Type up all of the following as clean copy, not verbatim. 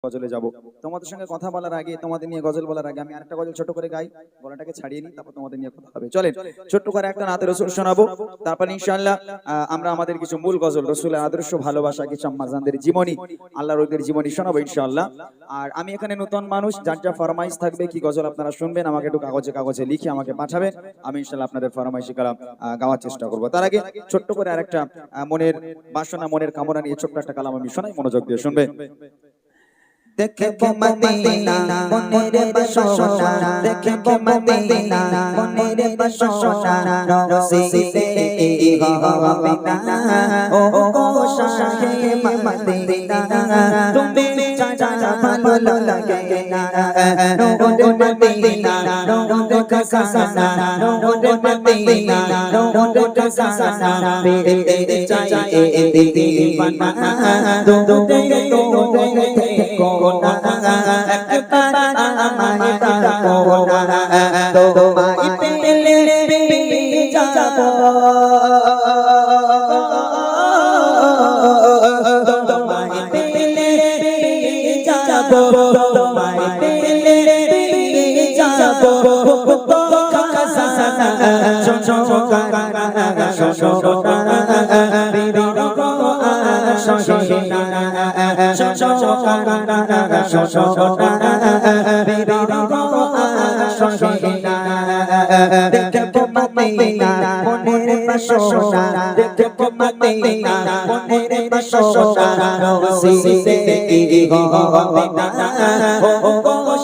গজলে যাব। তোমাদের সঙ্গে কথা বলার আগে, তোমাদের নিয়ে গজল বলার আগে আমি আরেকটা গজল ছোট করে গাই, গলাটাকে ছাড়িয়ে নিই, তারপর তোমাদের নিয়ে কথা হবে। চলেন ছোট্ট করে একটা নাতে রাসূল শোনাবো, তারপর ইনশাআল্লাহ আমরা আমাদের কিছু মূল গজল, রাসূলের আদর্শ, ভালোবাসা, কিছু আম্মাজানদের জীবনী, আল্লাহর ওলিদের জীবনী শোনাবো ইনশাআল্লাহ। আর আমি এখানে নতুন মানুষ, যার যা ফরমাইশ থাকবে, কি গজল আপনারা শুনবেন, আমাকে একটু কাগজে কাগজে লিখে আমাকে পাঠাবেন, আমি ইনশাআল্লাহ আপনাদের ফরমাইশি কালাম গাওয়ার চেষ্টা করব। তার আগে ছোট্ট করে আরেকটা মনের বাসনা, মনের কামনা নিয়ে ছোট্ট একটা কালাম আমি শোনাই, মনোযোগ দিয়ে শুনবেন। দেখবো মদিনা মনের বাসনা, দেখবো মদিনা মনের বাসনা, রসিলে হবে না ও শাহে মদিনা, তুমি ছাড়া ভালো লাগে না, রোড মদিনা রোড কাসানা, রোড মদিনা রোড কাসানা, পেতে চাই দিদিবানা, দোদে কোনা একবার আমায় ডাকো না, তোমায় পেলে পেয়ে যাবো, তোমায় পেলে পেয়ে যাবো, তোমায় পেলে পেয়ে যাবো, কাসানা শোনা বিরো শোনা দেখবো মদিনা মনের বাসনা, দেখবো মদিনা মনের বাসনা, রসিলে হবে না ও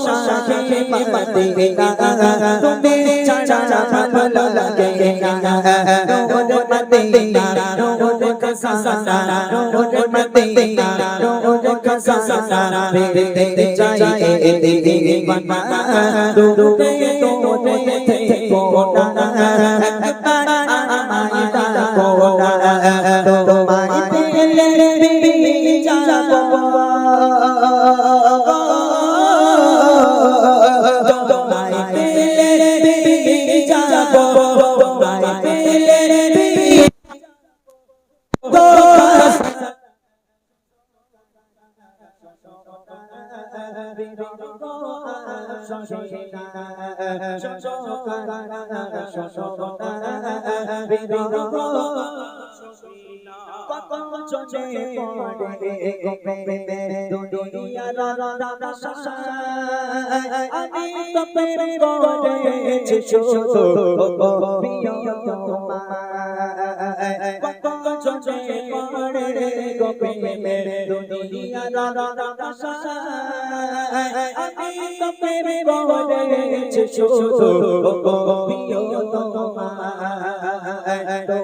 শাহে মদিনা, তুমি ছাড়া ভালো লাগে না, রোড মদিনা রোড কাসানা, রোড মদিনা রোড কাসানা, পেতে চাই দিদিবানা, দোদে কোনা একবার আমায় ডাকো না, তোমায় পেলে পেয়ে যাবো, তোমায় পেলে পেয়ে যাবো, তোমায় পেলে পেয়ে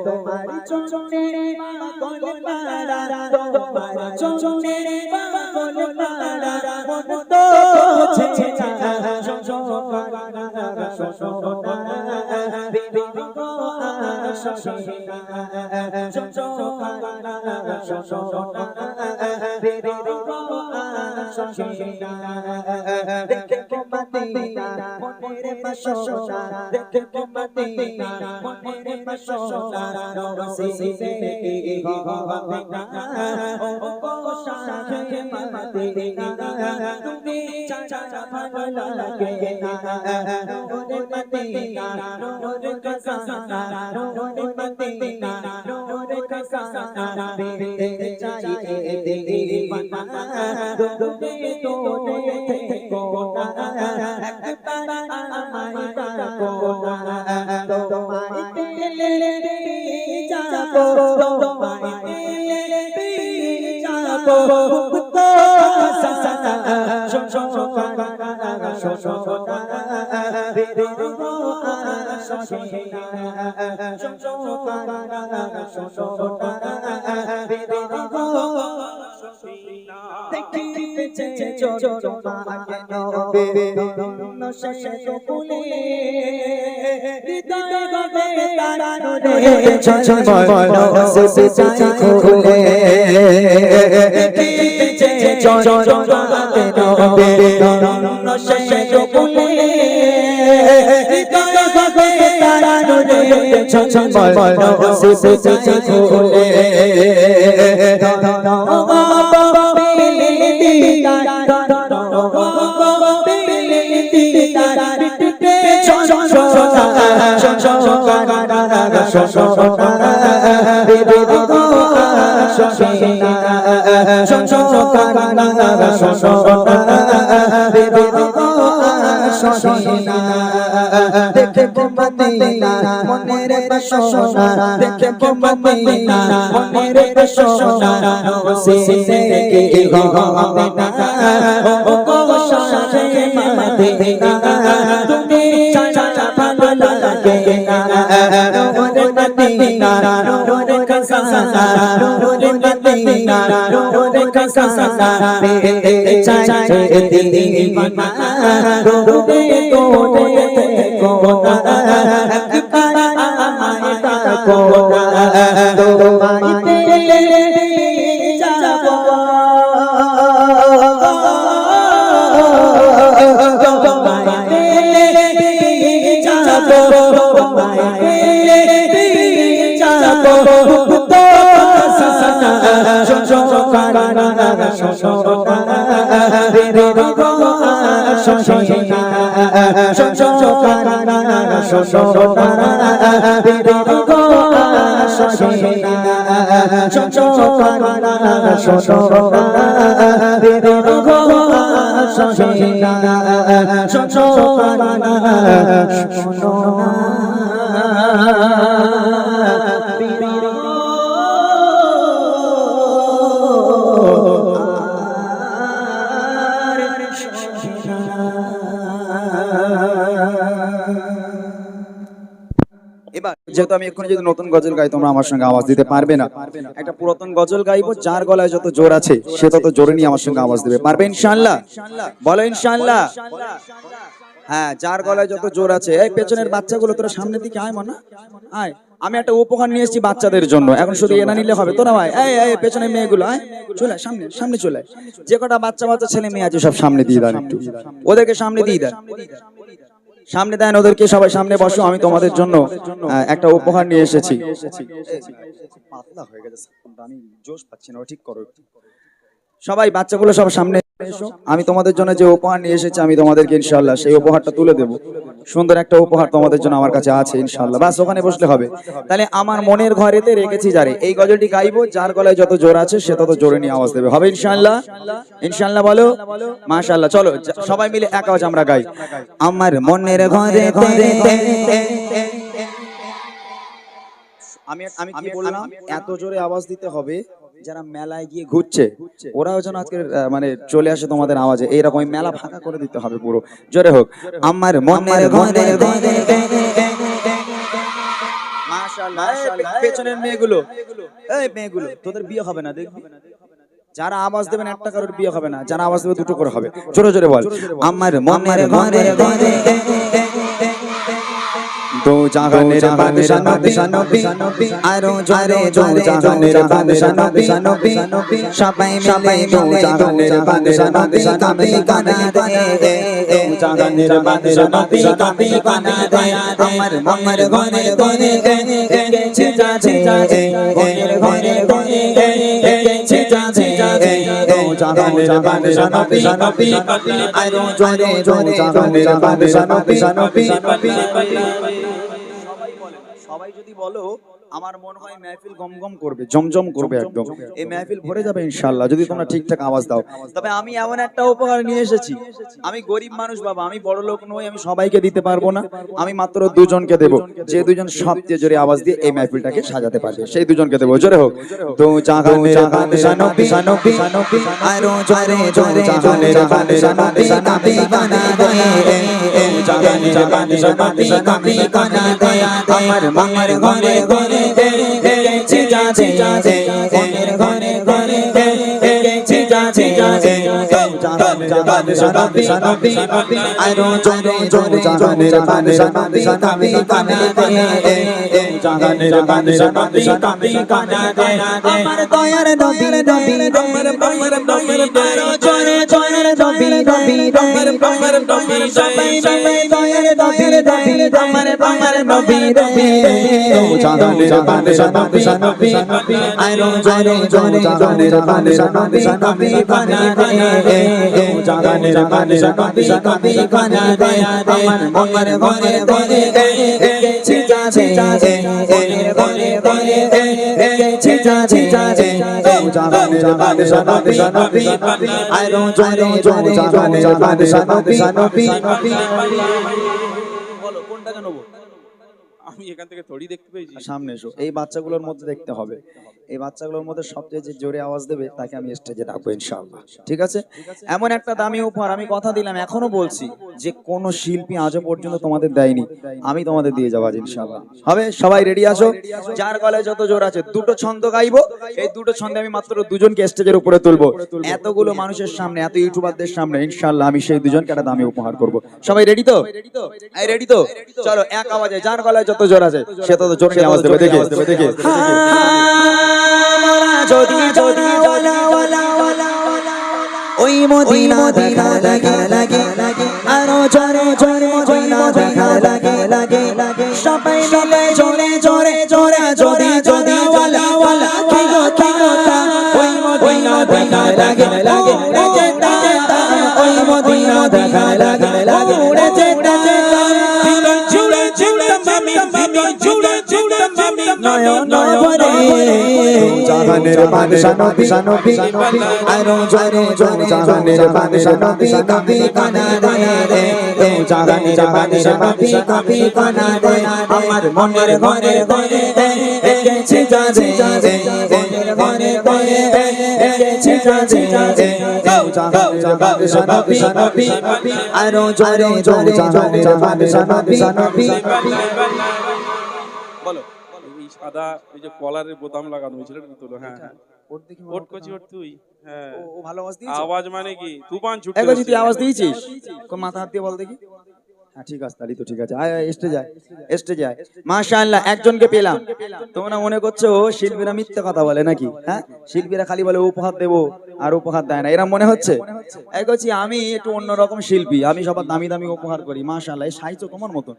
তোমার চোখে পাগল পাড়া, তোমার চোখে পাগল পাড়া, মন তো ছেছা শোনা বিবি গো শোনা শোনা বিবি গো শোনা, দেখবো মদিনা মনের বাসনা, দেখবো মদিনা মনের বাসনা, রসিলে হবে না ও শাহে মদিনা, তুমি ছাড়া ভালো লাগে না, রোড মদিনা রোড কাসানা, রোড মদিনা রোড কাসানা, পেতে চাই দিদিবানা, দোদে কোনা একবার আমায় ডাকো না, তোমায় পেলে পেয়ে যাবো, তোমায় পেলে পেয়ে যাবো, কাসানা শোনা বিরো শোনা বিরো দেখিতে তোমাকে নবে শেষে ফুলে হৃদয় গবে তারানো রে বলো সে চাই খুলে, দেখিতে তোমাকে নবে শেষে ফুলে হৃদয় গবে তারানো রে বলো সে চাই খুলে, দেখে মদিনা মনের বাসনা দেখে মদিনা মনের বাসনা নসিবে কি হবে না ও গো শাহে মদিনা তুমি ছাড়া ভালো লাগে না নূরে মদিনা নূরে খাসানা নূরে মদিনা নূরে খাসানা পেতে চাইছে দিওয়ানা রোদে কোনে কোনা একবার আমায় ডাকো তোমায় পেলে যাব তোমায় পেলে যাব তোমায় পেলে যাব তো সাসনা শোনা শোনা রে রে গো শোনা এবার যেহেতু আমি এখন যদি নতুন গজল গাই তোমরা আমার সঙ্গে আওয়াজ দিতে পারবে না, একটা পুরাতন গজল গাইবো, যার গলায় যত জোর আছে সে তত জোরে নিয়ে আমার সঙ্গে আওয়াজ দেবে। পারবে ইনশাআল্লাহ? বলো ইনশাআল্লাহ। হ্যাঁ, যার গলায় যত জোর আছে। এই পেছনের বাচ্চাগুলো তোরা সামনের দিকে আয়, মনা আয়। আমি একটা উপহার নিয়ে এসেছি বাচ্চাদের জন্য, এখন শুধু এনা নিলে হবে তোরা ভাই। এই এই পেছনের মেয়েগুলো আয়, চলে সামনে সামনে চলে। যে কটা বাচ্চা বাচ্চা ছেলে মেয়ে আছে সব সামনে দিয়ে দেন, একটু ওদেরকে সামনে দিয়ে দেন, সামনে দেন ওদেরকে, সবাই সামনে বসো। আমি তোমাদের জন্য একটা উপহার নিয়ে এসেছি। পাতলা হয়ে গেছে, আমি জোশ পাচ্ছি না, ঠিক করো। সবাই বাচ্চাগুলো সব সামনে এসো। আমি তোমাদের জন্য যে উপহার নিয়ে এসেছি আমি তোমাদেরকে ইনশাআল্লাহ সেই উপহারটা তুলে দেব। সুন্দর একটা উপহার তোমাদের জন্য আমার কাছে আছে ইনশাআল্লাহ। বাস ওখানে বসলে হবে। তাহলে আমার মনের ঘরেতে রেখেছি যারে, এই গজলটি গাইবো, যার গলায় যত জোর আছে সে তত জোরে নিয়ে আওয়াজ দেবে। হবে ইনশাআল্লাহ? ইনশাআল্লাহ বলো। মাশাআল্লাহ। চলো সবাই মিলে এক আওয়াজ আমরা গাই। আমার মনের ঘরেতে আমি কি বললাম, এত জোরে আওয়াজ দিতে হবে যারা মেলায় গিয়ে ঘুরছে ওরাও যেন আজকে মানে চলে আসে তোমাদের আওয়াজে। এইরকম মেলা ফাঁকা করে দিতে হবে পুরো। জোরে হোক। আমার মনের ঘরে মাশাআল্লাহ। পেছনের মেয়েগুলো, এই মেয়েগুলো তোদের বিয়ে হবে না দেখবি। যারা আওয়াজ দেবেন একটা কারোর বিয়ে হবে না, যারা আওয়াজ দেবে দুটো করে হবে। জোরে জোরে বল। আমার মনের ঘরে দো জাহানের বাদশা নবী আরো জোরে দো জাহানের বাদশা নবী সবাই মিলে দো জাহানের বাদশা নবী কাবি কানা দে দো জাহানের বাদশা নবী কাবি কানা দে আমার মনের ঘরে ঘরে গেছে যাচ্ছে মনের ঘরে ঘরে গেছে যাচ্ছে দো জাহানের বাদশা নবী আরো জোরে দো জাহানের বাদশা নবী সবাই যদি বলো আমার মনে হয় মেহফিল গমগম করবে, জমজম করবে, একদম এই মেহফিল ভরে যাবে ইনশাআল্লাহ যদি তোমরা ঠিকঠাক আওয়াজ দাও। তবে আমি এমন একটা উপহার নিয়ে এসেছি, আমি গরিব মানুষ বাবা, আমি বড় লোক নই, আমি সবাইকে দিতে পারবো না, আমি মাত্র দুজনকে দেব, যে দুজন সবচেয়ে জোরে আওয়াজ দিয়ে এই মেহফিলটাকে সাজাতে পারবে সেই দুজনকে দেব। জোরে হোক। তো জাহানের বাদশা নবী আরো জোরে জোরে জাহানের বাদশা নবী কাবি কানা দে জাহানের বাদশা নবী কাবি কানা দে আমার মনের ঘরে ঘরে গেছে যাচ্ছে মনের ঘরে ঘরে গেছে যাচ্ছে জাহানের বাদশা নবী আরো জোরে জোরে জাহানের বাদশা নবী কাবি কানা দে জাহানের বাদশা নবী নবী কানা দে আমার দয়ার নবী নবী আমার দয়ার নবী আরো জোরে জোরে নবী নবী আমার আমার নবী সবাই সবাই দয়ার নবী নবী আমার আমার নবী নবী জাহানের বাদশা নবী আরো জোরে জোরে জাহানের বাদশা নবী কানা দে জাহানের বাদশা নবী কানা দে আমার আমার ঘরে ঘরে ছিটা ছিটা ঘরে ঘরে ছিটা ছিটা জাহানের বাদশা নবী আরো জোরে জোরে জাহানের বাদশা নবী বলো কোনটাকে নেবো? আমি এখান থেকে থোড়ি দেখতে পেয়েছি। সামনে এসো, এই বাচ্চাগুলোর মধ্যে দেখতে হবে, এই বাচ্চাগুলোর মধ্যে সবচেয়ে যে জোরে আওয়াজ দেবে তাকে আমি স্টেজে ডাকবো ইনশাআল্লাহ। ঠিক আছে, এমন একটা দামি উপহার আমি কথা দিলাম, এখনো বলছি যে কোন শিল্পী আজও পর্যন্ত তোমাদের দেয়নি, আমি তোমাদের দিয়ে যাবো আজ ইনশাআল্লাহ। হবে? সবাই রেডি আছো? যার গলায় যত জোর আছে দুটো ছন্দ গাইবো, এই দুটো ছন্দে আমি মাত্র দুজনকে স্টেজের উপরে তুলবো। এতগুলো মানুষের সামনে, এত ইউটিউবারদের সামনে ইনশাআল্লাহ আমি সেই দুজনকে একটা দামি উপহার করবো। সবাই রেডি তো? এই রেডি তো? চলো এক আওয়াজে, যার গলায় যত জোর আছে সে তত জোরে আওয়াজ দেবে। দেখে দেখে যদি যদি ওই মদিনা দেখা লাগে লাগে আরো জোরে জোরে মদিনা দেখা লাগে লাগে সবাই মিলে জোরে জোরে জোরে যদি যদি ওয়ালা ওয়ালা কি গো ওই মদিনা দেখা লাগে লাগে ওই মদিনা দেখা লাগে লাগে উড়ে যেতে যেতে জুড়ে জুড়ে মামি মামি জুড়ে জুড়ে মামি নয়ন ভরে জাহানের বাদশা নবী আরো জোরে জোরে জাহানের বাদশা নবী কানা দে জাহানের বাদশা নবী কানা দে আমার মনের ঘরে ঘরে ছিটা ছিটা ঘরে ঘরে ছিটা ছিটা জাহানের বাদশা নবী আরো জোরে জোরে জাহানের বাদশা নবী। বলো এই সাদা এই যে কলারের বোতাম লাগানো হয়েছিল এটা তোলো। হ্যাঁ হ্যাঁ ওট কচি ওট তুই। হ্যাঁ ও ভালো আওয়াজ দিয়েছে। আওয়াজ মানে কি তুফান ছুটে এগো তুই আওয়াজ দিয়েছিস? কোন মাথা হাত দিয়ে বল দেখি। হ্যাঁ ঠিক আছে, তাহলে তো ঠিক আছে। আয় স্টেজে আয়, স্টেজে আয়। মাশাআল্লাহ, একজনকে পেলাম। তোমরা মনে করছো শিল্পীরা মিথ্যে কথা বলে নাকি? হ্যাঁ, শিল্পীরা খালি বলে উপহার দেবো আর উপহার দেয় না, এরা মনে হচ্ছে? এগোছি আমি একটু অন্যরকম শিল্পী, আমি সবার দামি দামি উপহার করি। মাশাআল্লাহ, এই সাইজও তোমার মতন,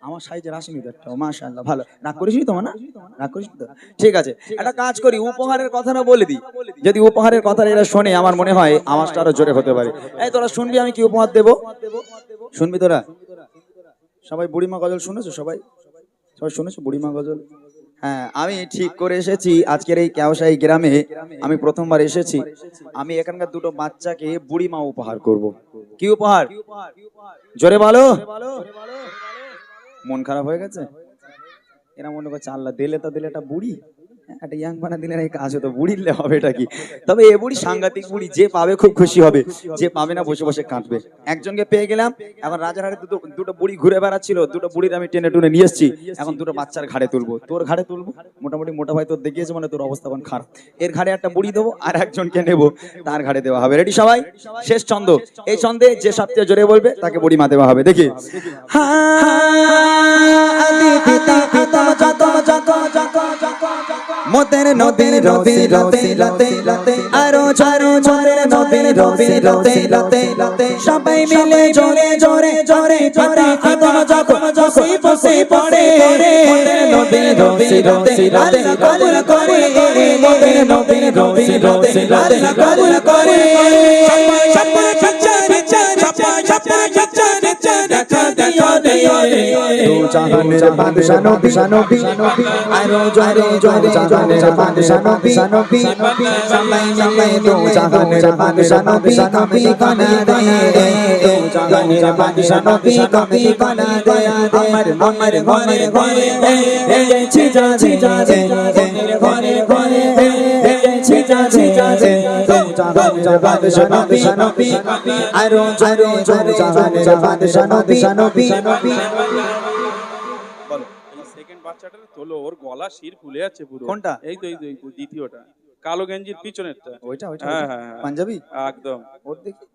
আমার সাইজের আসেনি তো একটা। মাশাআল্লাহ, ভালো। রাগ করিস তোমার না? রাগ করিস তো? ঠিক আছে, একটা কাজ করি, উপহারের কথাটা বলে দিই। যদি উপহারের কথা এরা শোনে আমার মনে হয় আওয়াজটা আরো জোরে হতে পারে। এই তোরা শুনবি আমি কি উপহার দেবো? শুনবি তোরা? সবাই বুড়িমা গজল শুনেছো? সবাই সবাই শুনেছো বুড়িমা গজল? হ্যাঁ, আমি ঠিক করে এসেছি আজকের এই কেওসাই গ্রামে, আমি প্রথমবার এসেছি। আমি এখানকার দুটো বাচ্চাকে বুড়িমা উপহার করব। কি উপহার? জোরে বলো। মন খারাপ হয়ে গেছে? এরা মনে করছে আল্লাহ দিলে তো দিলে একটা বুড়ি, একটা ইয়াং বানা দিলে এই কাজ হতো, বুড়িলে হবে এটা কি? তবে এ বুড়ি সাংঘাতিক বুড়ি, যে পাবে খুব খুশি হবে, যে পাবে না বসে বসে কাঁদবে। একজনকে পেয়ে গেলাম। এখন রাজারহাটে দুটো বুড়ি ঘুরে বেড়াচ্ছিল, দুটো বুড়ির আমি টেনে টুনে নিয়ে এসেছি। এখন দুটো বাচ্চার ঘাড়ে তুলবো। তোর ঘাড়ে তুলবো, মোটামুটি মোটা ভাই তোর দেখিয়েছে মানে তোর অবস্থা এখন খারাপ। এর ঘাড়ে একটা বুড়ি দেবো, আর একজনকে নেবো, তার ঘাড়ে দেওয়া হবে। রেডি সবাই? শেষ ছন্দ, এই ছন্দে যে সবচেয়ে জোরে বলবে তাকে বুড়ি মা দেওয়া হবে। দেখি মোদের নবী রবি রতে লতে লতে আরো চারো জোরে নবী রবি রতে লতে লতে সবাই মিলে জোরে জোরে জোরে জোরে আদম যখন বসে বসে পড়ে মোদের নবী রবি রতে লতে কবুল করে মোদের নবী রবি রতে লতে কবুল করে সবাই সচ্চা সচ্চা সবাই সচ্চা সচ্চা দেখা দিও দিও দু জাহানের বাদশা নবী আরো জোরে জোরে জাহানের বাদশা নবী সবাই মিলে দু জাহানের বাদশা নবী কানা দে দু জাহানের বাদশা নবী কানা দে আমার আমার ঘরে ঘরে ছিটা ছিটা ঘরে ঘরে ছিটা ছিটা দু জাহানের বাদশা নবী আরো জোরে জোরে জাহানের বাদশা নবী বাচ্চাটা তোলো, ওর গলা শির ফুলে যাচ্ছে পুরো। কোনটা? এই তো দ্বিতীয়টা, কালো গেঞ্জির পিছনেরটা। ওইটা ওইটা হ্যাঁ হ্যাঁ হ্যাঁ, পাঞ্জাবি একদম। ওর দেখি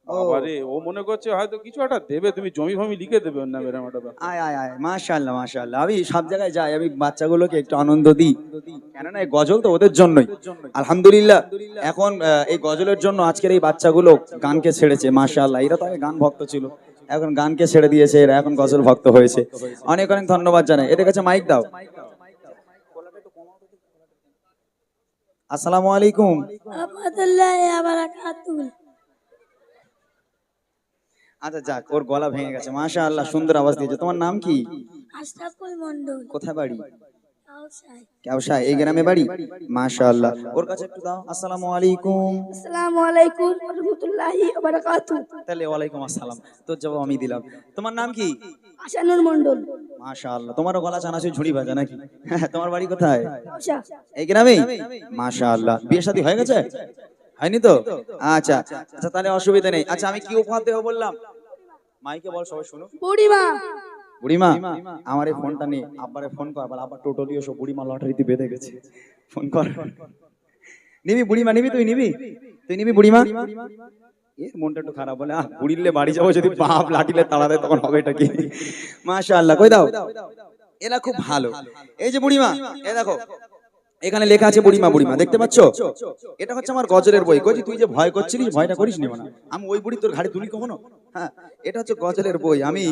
বাবারে, ও মনে করছে হয়তো কিছু একটা দেবে, তুমি জমি ফমি লিখে দেবে ওর নামে, এরকম একটা ব্যাপার। আয় আয় আয়, মাশাআল্লাহ মাশাআল্লাহ। আমি সব জায়গায় যাই, আমি বাচ্চাগুলোকে একটু আনন্দ দিই, কেননা এই গজল তো ওদের জন্যই। আলহামদুলিল্লাহ, এখন এই গজলের জন্য আজকের এই বাচ্চাগুলো গানকে ছেড়েছে, মাশাআল্লাহ। এরা তো আগে গান ভক্ত ছিল, এখন গানকে ছেড়ে দিয়েছে, এরা এখন গজল ভক্ত হয়েছে। অনেক অনেক ধন্যবাদ জানাই। এদের কাছে মাইক দাও। আসসালামু আলাইকুম। রহমতুল্লাহি ওয়া বারাকাতুহু। আচ্ছা যাক, ওর গলা ভেঙে গেছে, মাশাআল্লাহ, সুন্দর আওয়াজ দিয়েছে। তোমার নাম কি? আশরাফুল মন্ডল, কোথায় বাড়ি? কাউসাই। কেওশা, এই গ্রামে বাড়ি? মাশাআল্লাহ, ওর কাছে একটু দাও। আসসালামু আলাইকুম। আসসালামু আলাইকুম ওয়া রাহমাতুল্লাহি ওয়া বারাকাতুহু। তাহলে ওয়ালাইকুম আসসালাম, তোর জবাব আমি দিলাম। তোমার নাম কি? আশানুর মন্ডল, মাশাআল্লাহ, তোমারও গলা চানাচুর ঝুড়ি ভাজা নাকি? তোমার বাড়ি কোথায়? কাউসা। এই গ্রামেই? মাশাআল্লাহ, বিয়ে শাদী হয়ে গেছে? হয়নি তো? আচ্ছা আচ্ছা, তাহলে অসুবিধা নেই। আচ্ছা, আমি কি উপহার দেবো বললাম? মাইকে বল, সবাই শুনো। বুড়িমা, বুড়িমা, আমার এই ফোনটা নে, আব্বারে ফোন কর, বল আব্বা টোটালি ওসব বুড়িমা লটারিতে বেঁধে গেছে, ফোন কর। নিবি বুড়িমা, নিবি? তুই নিবি? তুই নিবি বুড়িমা? এর মনটা একটু খারাপ, বলে বুড়িলে বাড়ি যাবো, যদি বাপ লাঠিলে তাড়া দেয় তখন হবে এটা কি? মাশাআল্লাহ, কই দাও। এরা খুব ভালো। এই যে বুড়িমা, এই দেখো এখানে লেখা আছে বুড়িমা, বুড়িমা দেখতে পাচ্ছ? এটা হচ্ছে আমার গজলের বই। কইছি তুই যে ভয় করছিলিস, ভয়টা করিস নি না, আমি ওই বুড়ি তোর ঘাড়ে তুলি কখনো? হ্যাঁ, এটা হচ্ছে গজলের বই। আমি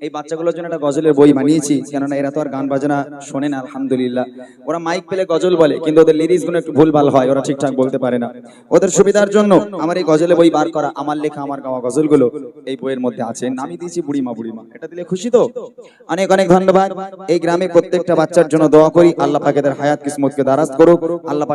এই বাচ্চাগুলোর জন্য একটা গজলের বই বানিয়েছি, কেননা এরা তো আর গান বাজনা শোনে না। আলহামদুলিল্লাহ, ওরা মাইক পেলে গজল বলে, কিন্তু ওদের লিরিক্স গুলো একটু ভুলভাল হয়, ওরা ঠিকঠাক বলতে পারে না। ওদের সুবিধার জন্য আমার এই গজলের বই বার করা, আমার লেখা, আমার গাওয়া গজলগুলো এই বইয়ের মধ্যে আছে। নামই দিয়েছি বুড়িমা, বুড়িমা। এটা দিলে খুশি তো? অনেক অনেক ধন্যবাদ। এই গ্রামে প্রত্যেকটা বাচ্চার জন্য দোয়া করি, আল্লাহ পাক এদের হায়াত কিসমতকে দারাজ করুক। আল্লাহ পাক